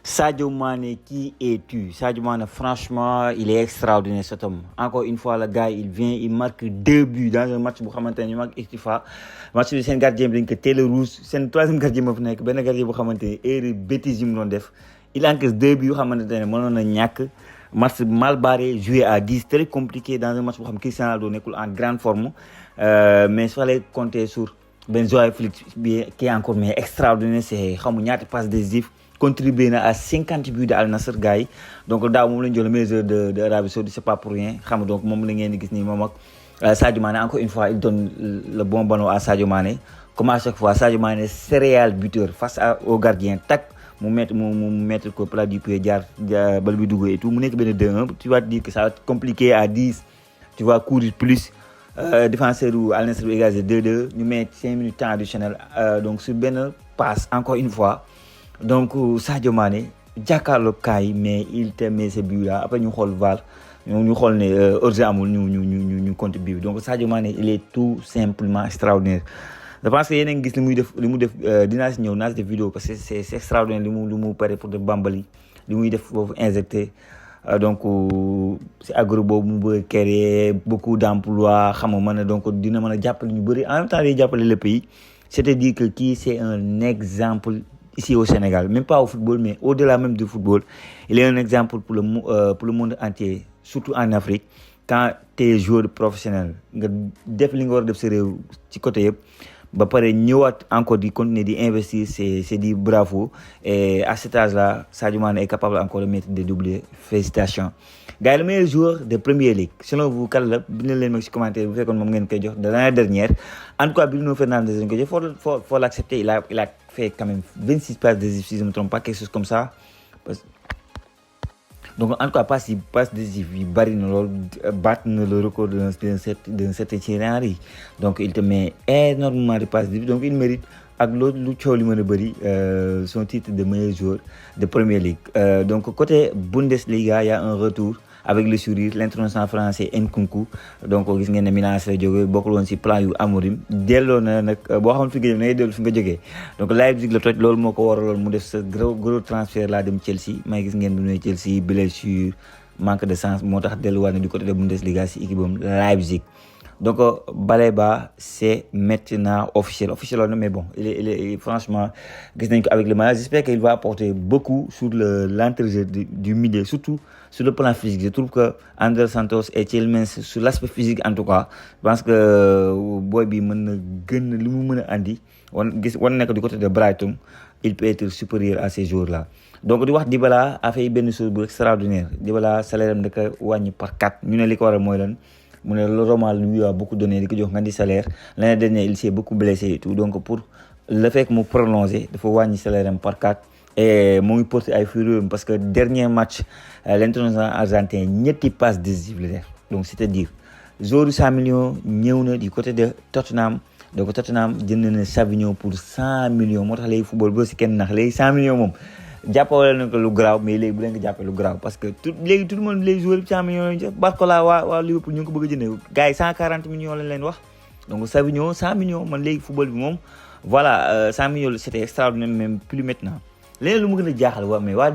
Sadio Mané, qui es-tu? Sadio Mané, franchement, il est extraordinaire cet homme. Encore une fois, le gars, il vient, il marque 2 buts dans un match bu xamante ne ñu mag Estifa match bi seen gardien bi dañ ko teel a rouge seen troisième gardien moo fi nekk benn gardien bu xamante ne erreur bêtise yi mu doon def il encaisse 2 buts yoo xamante ne mënoon na ñàkk match mal barré joué à 10 très compliqué dans un match boo xam Cristiano Ronaldo nekkul en grande forme mais il fallait compter sur Joao Félix qui est encore mais extraordinaire c'est xamu ñaata passe décisif contribué à 50 buts de Al Nassr gars yi donc daaw moom la ñu jël le meilleur de Arabie Saoudite c'est pas pour rien xam donc moom la ngeen di gis nii moom ak Sadio Mané encore une fois il donne le bon ballon à Sadio Mané comme à chaque fois Sadio Mané céréal buteur face au gardien tac mu mettre ko plat du pied jaar bal bi dugg et tout mu nekk benn 2-1 tu vas te dire que ça va être compliqué à 10 tu vas courir plus défenseur ou Al Nassr bi égalisé 2-2 ñu met 5 minutes temps additionnel donc sur benn passe encore une fois donc Sadio Mané jàkkaarloo kaay mais il te met ce but là après ñu xool VAR ñu xool ne hors-jeu amul ñu compte but donc Sadio Mané il est tout simplement extraordinaire je pense que yéen a ngi gis li mu def dinaa si ñëw naa si def vidéo parce que c'est extraordinaire li mu pare pour def Bambali li muy def foofu injecté donc si agro boobu mu bëgg créer beaucoup d'emplois xam nga mën a donc dina mën a jàppale ñu bëri en même temps day jàppale le pays c'est-à-dire que kii c'est un exemple ici au Sénégal, même pas au football, mais au-delà même du football. Il est un exemple pour le monde entier, surtout en Afrique. Quand tu es joueur professionnel, nga def li nga war a def sa réew ci côté yëpp ba pare ñëwaat encore di continuer di investir c'est dit bravo et à cet âge-là Sadio Mané est capable encore de mettre des doublés félicitations gars yi le meilleur joueur de Premier League selon vous kan la bindal leen ma ci commentaire bu fekkoon moom ngeen koy jox de l'année dernière en tout cas Bruno Fernandes lañ ko jox faut l'accepter il a fait quand même 26 passes décisives si je ne me trompe pas quelque chose comme ça donc en tout cas passe décisive yi bari na lool battre na le record d'un certain Thierry Henry donc il te met énormément de passes décisives donc il mérite ak loolu lu coow li mën a bëri son titre de meilleur joueur de Premier League donc côté Bundesliga il y a un retour avec le sourire l'international français Nkunku donc gis ngeen ne Milan la jógee bokkul woon si plan yu Amorim delloo na nag boo xam fi nga jëm na ngay dellu fi nga jógee donc Leipzig la toj loolu moo ko waraloon mu def sa gros transfert laa dem Chelsea may gis ngeen bu ñëwee Chelsea blessure manque de sens moo tax delluwaat na du côté de Bundesliga si équipe am Leipzig donc Baleba c'est maintenant officiel mais bon il est franchement gis nañ ko avec le Maroc j'espère qu'il va apporter beaucoup sur l'entrejeu du milieu surtout sur le plan physique je trouve que André Santos et Tielemans sur l'aspect physique en tout cas je pense que boy bi mën na gën li mu mën a andi wan nekk du côté de Brighton il peut être supérieur à ces joueurs là donc di wax Dybala a fait benn chose bu extraordinaire Dybala salaire am da ko wàññi par 4 ñu ne li ko waral mooy lan mu ne le Roma lui a beaucoup donné di ko jox nga di salaire l'année dernière il s'est beaucoup blessé et tout donc pour le fait que mu prolongé dafa wàññi salaire am par 4 et mu ngi porté ay fruits parce que dernier match l'international argentin ñetti passes décisives la def donc c'est-à-dire joueur 100 millions ñëw na du côté de Tottenham donc Tottenham jënd na Savinho pour 100 millions moo tax léegi football boo si kenn nax léegi 100 millions moom jàppale na ko lu garaaw mais léegi bu leen ko jàppee lu garaaw parce que tout le monde les joueurs 100 millions lañ jëf Barcola waa Liverpool ñu ngi ko bëgg a jëndee gars yi 140 millions lañ leen wax donc Savinho 100 millions man léegi football bi moom voilà 100 millions c'était extraordinaire même plus maintenant léegi lu mu gën a jaaxal mais waa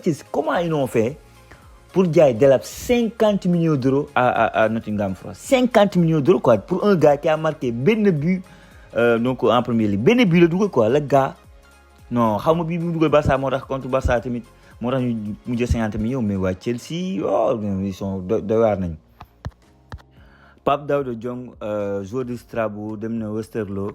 Chelsea comment ils ont fait pour jaay Delap 50 millions d'euros à Nottingham Forest 50 millions d'euros quoi pour un gars qui a marqué benn but donc en Premier League benn but la dugal quoi le gars non xaw ma bii bi mu dugal Barça moo tax contre Barça tamit moo tax ñu mujjee 50 millions mais waa Chelsea ils sont doy waar nañ Pape Daouda Diong joueur de Strasbourg dem na Westerlo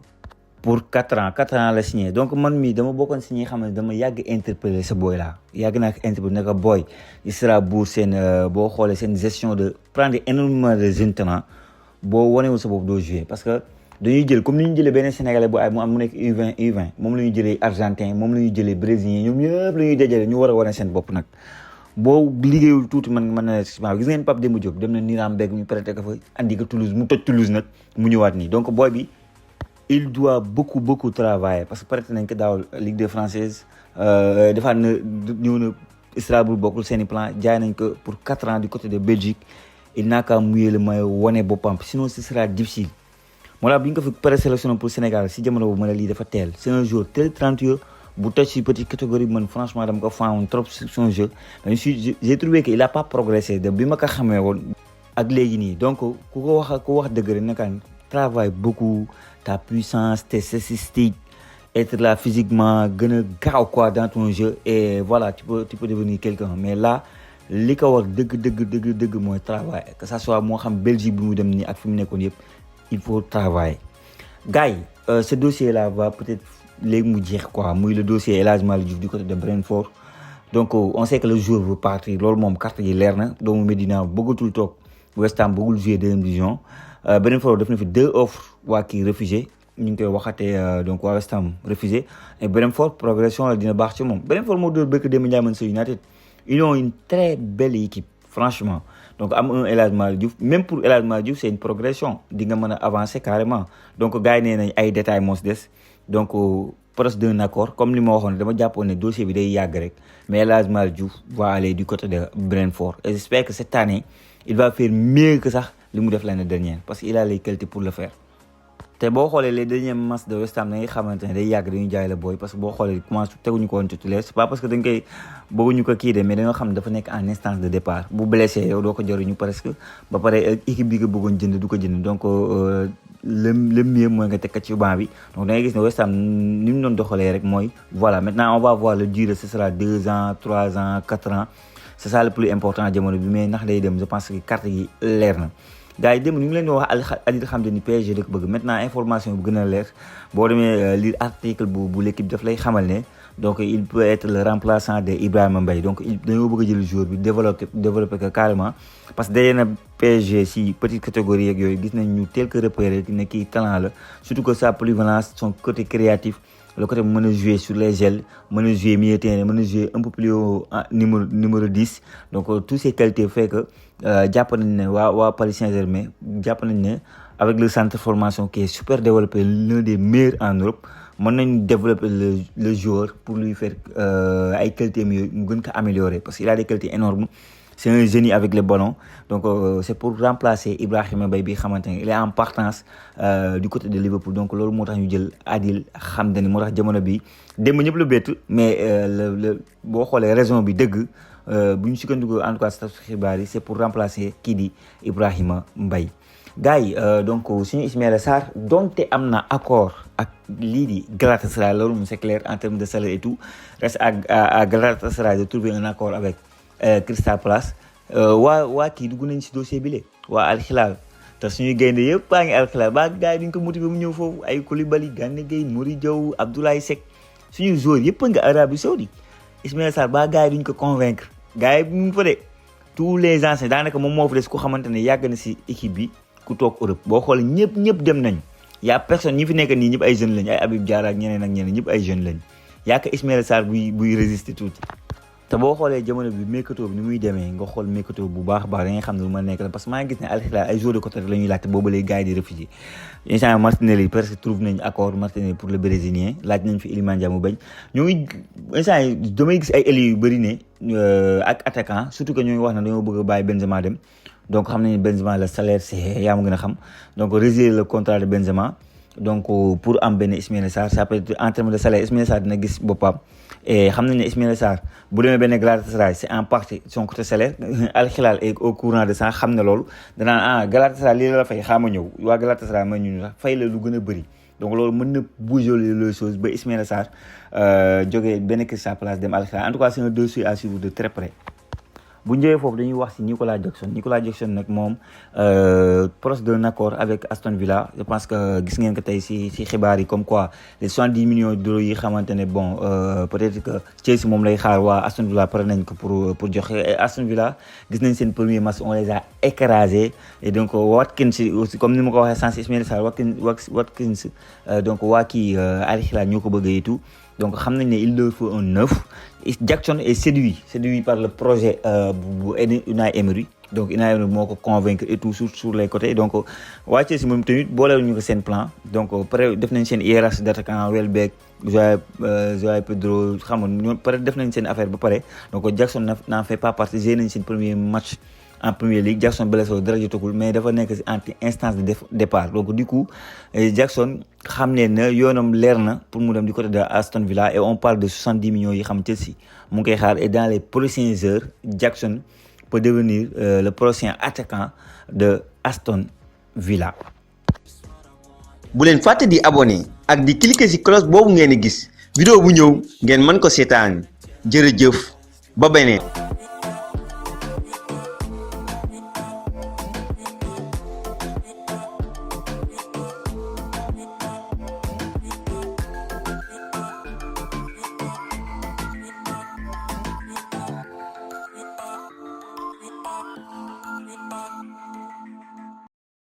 pour 4 ans la signé donc man mii dama bokkoon si ñi xam ne dama yàgg interpeller sa boy là yàgg naa ko interpeller ne ko boy Strasbourg seen boo xoolee seen gestion de prendre énormément de jeunes talents boo wanewul sa bopp doo jouer parce que dañuy jël comme ni ñu jëlee benn sénégalais bu ay mu nekk U20 moom la ñuy jëlee argentin moom la ñuy jëlee brésilien ñoom ñëpp la ñuy dajale ñu war a wane seen bopp nag boo liggéeyul tuuti mën na gis ngeen Pape Demba Diop dem na Nuremberg ñu prêté ko fa andi ko Toulouse mu toj Toulouse nag mu ñëwaat nii donc boy bi il doit beaucoup travailler parce que prêté nañ ko daaw Ligue 2 française defaat na ñëw na Strasbourg bokkul seen i plan jaay nañ ko pour 4 ans du côté de Belgique il n'a qu'à mouiller le maillot wane boppam sinon ce sera difficile moo tax bi ñu ko fi présélectionné pour Sénégal si jamono boobu ma ne lii dafa teel c'est un joueur très talentueux bu toj si petite catégorie man franchement dama ko faawoon trop son jeu mais j'ai trouvé que il a pas progressé de bi ma ko xamee woon ak léegi nii donc ku wax dëgg rek nakaan travaille beaucoup ta puissance tes statistiques être là physiquement gën a gaaw quoi dans ton jeu et voilà tu peux devenir quelqu'un mais là li ko war dëgg mooy travail que ça soit moo xam Belgique bi mu dem nii ak fi mu nekkoon yëpp il faut travailler gars yi ce dossier là va peut-être léegi mu jeex quoi muy le dossier El Hadji Malick Diouf du côté de Brentford donc on sait que le joueur veut partir loolu moom carte gi leer na doomu Medina bëggatul toog West Ham bëggul jouer deuxième division Brentford def na fi 2 offres waa kii refusé ñu ngi koy waxatee donc waa West Ham refusé et Brentford progression la dina baax ci moom Brentford moo doon bëgg dem Ndiaye Manchester United ils ont une très belle équipe franchement donc am un El Hadji Malick Diouf même pour El Hadji Malick Diouf c'est une progression di nga mën a avancer carrément donc gars yi nee nañ ay détails moo si des donc proche d'un accord comme li ma waxoon dama jàppoon ne dossier bi day yàgg rek mais El Hadji Malick Diouf va aller du côté de Brentford et j'espère que cette année il va faire mieux que sax li mu def l'année dernière parce qu'il a les qualités pour le faire te boo xoolee les derniers matchs de West Ham da ngay xamante ne day yàgg dañuy jaay la booy parce que boo xoolee commencé teguñu ko woon titulaire c'est pas parce que dañ koy bëgguñu ko kii de mais dañoo xam ne dafa nekk en instance de départ bu blessé yow doo ko jëriñu presque ba pare équipe bi nga bëggoon jënd du ko jënd donc le mieux mooy nga teg ko ci banc bi donc da ngay gis ne West Ham ni mu doon doxalee rek mooy voilà maintenant on va voir le durée ce sera 2 ans 3 ans 4 ans c'est ça le plus important jamono bi mais ndax day dem je pense que carte gi leer na gars yi dem ñu ngi leen di wax Aliou xam ne ni PSG da ko bëgg maintenant information bu gën a leer boo demee lire article bu l'équipe daf lay xamal ne donc il peut être le remplaçant de Ibrahima Mbaye donc dañoo bëgg a jël joueur bi développer ko carrément parce que day na PSG si petite catégorie yeeg yooyu gis nañ ñu tel que repéré ne kii talent la surtout que sa polyvalence son côté créatif le côté mën a jouer sur les ailes mën a jouer milieu terrain mën a jouer un peu plus haut numéro 10 donc toutes ces qualités fait que jàpp nañ ne waa Paris Saint-Germain jàpp nañ ne avec le centre de formation qui est super développé l'un des meilleurs en Europe mën nañ développer le joueur pour lui faire ay qualités mu gën ko améliorer parce qu'il a des qualités énormes c'est un génie avec le ballon donc c'est pour remplacer Ibrahima Mbaye bi xamante ne il est en partance du côté de Liverpool donc loolu moo tax ñu jël Adil Hamdani moo tax jamono bi démb ñëpp la bett mais boo xoolee raison bi dëgg bu ñu sukkandiku en tout cas statu xibaar yi c'est pour remplacer kii di Ibrahima Mbaye gars yi donc suñu Ismaïla Sarr donte am na accord ak lii di Galatasaray loolu moom c'est clair en termes de salaire et tout reste à Galatasaray de trouver un accord avec Crystal Palace waa kii dugg nañ si dossier bi waa Al Hilal te suñuy gaynde yëpp baa ngi Al Hilal ba gars yi duñ ko motiver mu ñëw foofu ay Koulibaly Gana Gueye Mory Diaw Abdoulaye Seck suñu joueurs yëpp nga Arabie Saoudite Ismaïla Sarr ba gars yi duñ ko convaincre gars yi mu ngi fa de tous les anciens daanaka moom moo fa des ku xamante ne yàgg na si équipe bi ku toog Europe boo xoolee ñëpp dem nañ y'a personne ñi fi nekk nii ñëpp ay jeunes lañ ay Habib Diarra ak ñeneen ñëpp ay jeunes lañ yaa ko Ismaïla Sarr buy résister tuuti te boo xoolee jamono bi mercato bi ni muy demee nga xool mercato bu baax da nga xam ne lu ma nekk la parce que maa ngi gis ne Al Hilal ay joueurs de côté la ñuy laajte boobu léegi gars yi di réfugié instant Martinelli presque trouve nañ accord Martinelli pour le brésilien laaj nañ fi Iliman Ndiaye mu bañ ñoo ngi instant yi damay gis ay ailiers yu bëri ne ak attaquant surtout que ñoo ngi wax ne dañoo bëgg a bàyyi Benzema dem donc xam nañu Benzema le salaire c'est yaa ma gën a xam donc résilier le contrat de Benzema donc pour am benn Ismaïla Sarr ça peut être en termes de salaire Ismaïla Sarr dina gis boppam et xam nañ ne Ismaïla Sarr bu demee benn Galatasaray c'est en partie son côté salaire Al Hilal est au courant de ça xam ne loolu danaan Galatasaray lii la fay xaama ñëw waa Galatasaray ma ñu sax fay la lu gën a bëri donc loolu mën na bouger les choses ba Ismaïla Sarr jógee benn Crystal Palace dem Al Hilal en tout cas c'est un dossier à suivre de très près bu ñëwee foofu dañuy wax ci Nicolas Jackson nag moom proche d'un accord avec Aston Villa je pense que gis ngeen ko tey ci xibaar yi comme quoi les 70 millions d'euros yi xamante ne bon peut-être que Chelsea moom lay xaar waa Aston Villa pare nañ ko pour joxe Aston Villa gis nañ seen premier match on les a écrasés et donc Watkins aussi comme ni ma ko waxee sans Ismaïla Sarr Watkins donc waa kii Al Hilal ñoo ko bëgg et tout donc xam nañ ne il leur faut un neuf Jackson est séduit par le projet bu Unai Emery donc Unai Emery moo ko convaincre et tout sur les côtés donc waa Chelsea moom tamit boolewuñu ko seen plan donc pare def nañ seen hiérarchie d'attaquant Welbeck João Pedro xam nga ñoom pare def nañ seen affaire ba pare donc Jackson n'en fait pas partie gérer nañ seen premier match en Premier League. Jackson blessé dara jotagul mais dafa nekk ci instance de départ donc du coup Jackson xam ne na yoonam leer na pour mu dem du côté de Aston Villa et on parle de 70 millions yi xam Chelsea mu ngi koy xaar et dans les prochaines heures Jackson peut devenir le prochain attaquant de Aston Villa. bu leen fàtte di abonné ak di cliquer ci cloche boobu ngeen di gis vidéo bu ñëw ngeen mën ko seetaan jërëjëf ba beneen.